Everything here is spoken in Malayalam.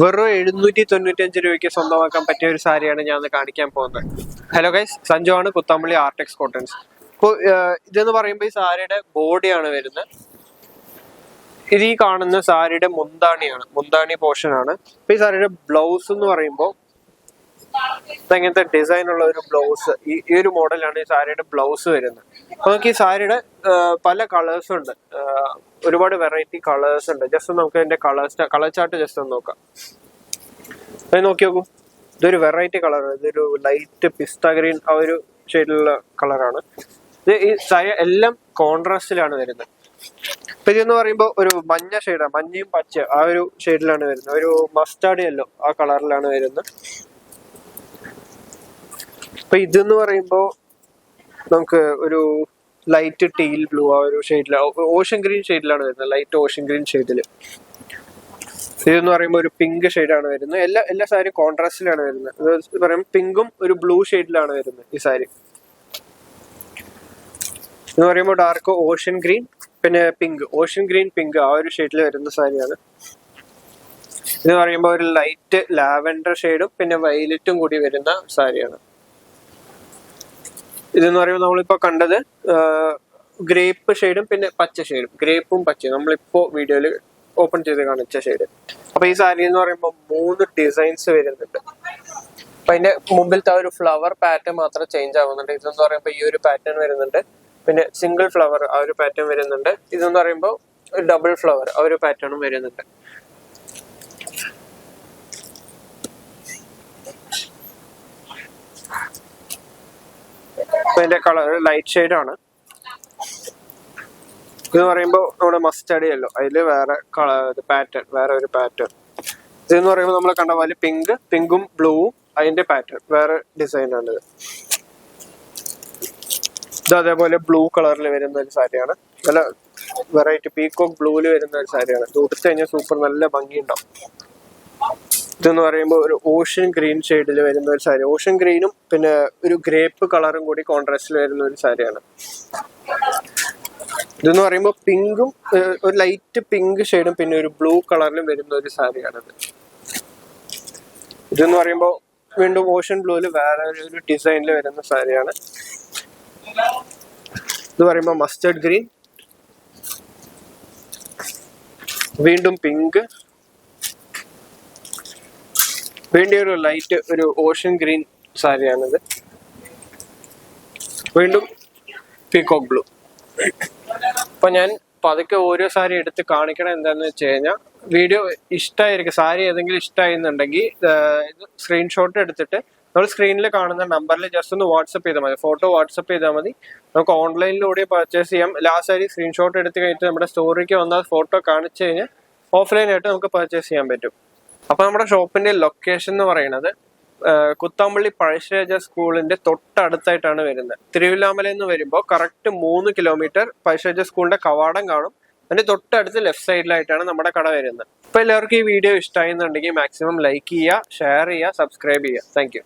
വെറും 795 രൂപയ്ക്ക് സ്വന്തമാക്കാൻ പറ്റിയ ഒരു സാരിയാണ് ഞാൻ കാണിക്കാൻ പോകുന്നത്. ഹലോ ഗൈസ്, സഞ്ജു ആണ്, കുത്താമ്പള്ളി ആർടെക്സ് കോട്ടൺസ്. ഇപ്പോൾ ഇതെന്ന് പറയുമ്പോൾ ഈ സാരിയുടെ ബോഡിയാണ് വരുന്നത്. ഇത് ഈ കാണുന്ന സാരിയുടെ മുന്താണി പോർഷൻ ആണ്. ഇപ്പൊ ഈ സാരിയുടെ ബ്ലൗസ് എന്ന് പറയുമ്പോൾ ഇങ്ങനത്തെ ഡിസൈൻ ഉള്ള ഒരു ബ്ലൗസ്, ഈ ഒരു മോഡലാണ് ഈ സാരിയുടെ ബ്ലൗസ് വരുന്നത്. അപ്പൊ നമുക്ക് ഈ സാരിയുടെ പല കളേഴ്സ് ഉണ്ട്, ഒരുപാട് വെറൈറ്റി കളേഴ്സ് ഉണ്ട്. ജസ്റ്റ് നമുക്ക് ഇതിന്റെ കളർ ചാർട്ട് ജസ്റ്റ് ഒന്ന് നോക്കാം. അത് നോക്കി നോക്കൂ, ഇതൊരു വെറൈറ്റി കളറാണ്. ഇതൊരു ലൈറ്റ് പിസ്ത ഗ്രീൻ ആ ഒരു ഷെയ്ഡിലുള്ള കളറാണ്. ഇത് ഈ സാരി എല്ലാം കോൺട്രാസ്റ്റിലാണ് വരുന്നത്. ഇപ്പൊ ഇതെന്ന് പറയുമ്പോൾ ഒരു മഞ്ഞ ഷെയ്ഡാണ്, മഞ്ഞയും പച്ച ആ ഒരു ഷെയ്ഡിലാണ് വരുന്നത്. ഒരു മസ്റ്റാർഡ് യെല്ലോ ആ കളറിലാണ് വരുന്നത്. ഇപ്പൊ ഇതെന്ന് പറയുമ്പോൾ നമുക്ക് ഒരു ലൈറ്റ് ടീൽ ബ്ലൂ ആ ഒരു ഷെയ്ഡിലാണ്, ഓഷ്യൻ ഗ്രീൻ ഷെയ്ഡിലാണ് വരുന്നത്. ലൈറ്റ് ഓഷ്യൻ ഗ്രീൻ ഷെയ്ഡില്. ഇതെന്ന് പറയുമ്പോൾ ഒരു പിങ്ക് ഷെയ്ഡാണ് വരുന്നത്. എല്ലാ സാരി കോൺട്രാസ്റ്റിലാണ് വരുന്നത്. ഇത് പറയുമ്പോൾ പിങ്കും ഒരു ബ്ലൂ ഷെയ്ഡിലാണ് വരുന്നത് ഈ സാരി. എന്ന് പറയുമ്പോൾ ഡാർക്ക് ഓഷ്യൻ ഗ്രീൻ പിന്നെ പിങ്ക്, ഓഷ്യൻ ഗ്രീൻ പിങ്ക് ആ ഒരു ഷെയ്ഡിൽ വരുന്ന സാരിയാണ്. ഇത് പറയുമ്പോൾ ഒരു ലൈറ്റ് ലാവൻഡർ ഷെയ്ഡും പിന്നെ വയലറ്റും കൂടി വരുന്ന സാരിയാണ്. ഇതെന്ന് പറയുമ്പോൾ നമ്മളിപ്പോ കണ്ടത് ഗ്രേപ്പ് ഷെയ്ഡും പിന്നെ പച്ച ഷെയ്ഡും, ഗ്രേപ്പും പച്ചയും നമ്മളിപ്പോ വീഡിയോയിൽ ഓപ്പൺ ചെയ്ത് കാണിച്ച ഷെയ്ഡ്. അപ്പൊ ഈ സാരി എന്ന് പറയുമ്പോൾ 3 ഡിസൈൻസ് വരുന്നുണ്ട്. അപ്പൊ അതിന്റെ മുമ്പിലത്തെ ആ ഒരു ഫ്ലവർ പാറ്റേൺ മാത്രം ചേഞ്ച് ആവുന്നുണ്ട്. ഇതെന്ന് പറയുമ്പോൾ ഈ ഒരു പാറ്റേൺ വരുന്നുണ്ട്, പിന്നെ സിംഗിൾ ഫ്ലവർ ആ ഒരു പാറ്റേൺ വരുന്നുണ്ട്. ഇതെന്ന് പറയുമ്പോൾ ഡബിൾ ഫ്ലവർ ആ ഒരു പാറ്റേണും വരുന്നുണ്ട്. ഇതിന്റെ കളർ ലൈറ്റ് ഷെയ്ഡ് ആണ്. ഇത് പറയുമ്പോൾ നമ്മുടെ മസ്റ്റാർഡ് യെല്ലോ, അതില് വേറെ പാറ്റേൺ, വേറെ ഒരു പാറ്റേൺ. ഇതെന്ന് പറയുമ്പോൾ നമ്മൾ കണ്ട പോലെ പിങ്കും ബ്ലൂവും അതിന്റെ പാറ്റേൺ വേറെ ഡിസൈൻ ആണിത്. ഇത് അതേപോലെ ബ്ലൂ കളറിൽ വരുന്ന ഒരു സാരിയാണ്. നല്ല വെറൈറ്റി പീക്കോക്ക് ബ്ലൂവിൽ വരുന്ന ഒരു സാരിയാണ്. ഇത് ഉടുത്ത് കഴിഞ്ഞാൽ സൂപ്പർ നല്ല ഭംഗിയുണ്ടാവും. ഇതെന്ന് പറയുമ്പോൾ ഒരു ഓഷ്യൻ ഗ്രീൻ ഷെയ്ഡിൽ വരുന്ന ഒരു സാരി, ഓഷ്യൻ ഗ്രീനും പിന്നെ ഒരു ഗ്രേപ്പ് കളറും കൂടി കോൺട്രാസ്റ്റിൽ വരുന്ന ഒരു സാരിയാണ്. ഇതെന്ന് പറയുമ്പോൾ പിങ്കും ഒരു ലൈറ്റ് പിങ്ക് ഷെയ്ഡും പിന്നെ ഒരു ബ്ലൂ കളറിലും വരുന്ന ഒരു സാരിയാണിത്. ഇതെന്ന് പറയുമ്പോൾ വീണ്ടും ഓഷ്യൻ ബ്ലൂവിൽ വേറെ ഒരു ഡിസൈനിൽ വരുന്ന സാരിയാണ്. ഇത് പറയുമ്പോൾ മസ്റ്റർഡ് ഗ്രീൻ, വീണ്ടും പിങ്ക്, വീണ്ടും ഒരു ലൈറ്റ് ഒരു ഓഷ്യൻ ഗ്രീൻ സാരിയാണിത്. വീണ്ടും പീകോക്ക് ബ്ലൂ. അപ്പൊ ഞാൻ പതുക്കെ ഓരോ സാരി എടുത്ത് കാണിക്കണം. എന്താന്ന് വെച്ച് കഴിഞ്ഞാൽ വീഡിയോ ഇഷ്ടമായിരിക്കും, സാരി ഏതെങ്കിലും ഇഷ്ടമായിരുന്നുണ്ടെങ്കിൽ സ്ക്രീൻഷോട്ട് എടുത്തിട്ട് നമ്മൾ സ്ക്രീനിൽ കാണുന്ന നമ്പറിൽ ജസ്റ്റ് ഒന്ന് വാട്സപ്പ് ചെയ്താൽ മതി, ഫോട്ടോ വാട്സപ്പ് ചെയ്താൽ മതി. നമുക്ക് ഓൺലൈനിലൂടെ പർച്ചേസ് ചെയ്യാം. ലാസ്റ്റ് സാരി സ്ക്രീൻഷോട്ട് എടുത്ത് കഴിഞ്ഞിട്ട് നമ്മുടെ സ്റ്റോറിക്ക് വന്നാൽ ഫോട്ടോ കാണിച്ചു കഴിഞ്ഞാൽ ഓഫ്ലൈനായിട്ട് നമുക്ക് പർച്ചേസ് ചെയ്യാൻ പറ്റും. അപ്പൊ നമ്മുടെ ഷോപ്പിന്റെ ലൊക്കേഷൻ എന്ന് പറയുന്നത് കുത്താമ്പള്ളി പഴശ്ശിരാജ സ്കൂളിന്റെ തൊട്ടടുത്തായിട്ടാണ് വരുന്നത്. തിരുവില്ലാമല എന്ന് വരുമ്പോൾ കറക്റ്റ് 3 കിലോമീറ്റർ പഴശ്ശിരാജ സ്കൂളിന്റെ കവാടം കാണും. അതിന്റെ തൊട്ടടുത്ത് ലെഫ്റ്റ് സൈഡിലായിട്ടാണ് നമ്മുടെ കട വരുന്നത്. അപ്പൊ എല്ലാവർക്കും ഈ വീഡിയോ ഇഷ്ടമായിരുന്നുണ്ടെങ്കിൽ മാക്സിമം ലൈക്ക് ചെയ്യുക, ഷെയർ ചെയ്യുക, സബ്സ്ക്രൈബ് ചെയ്യുക. Thank you.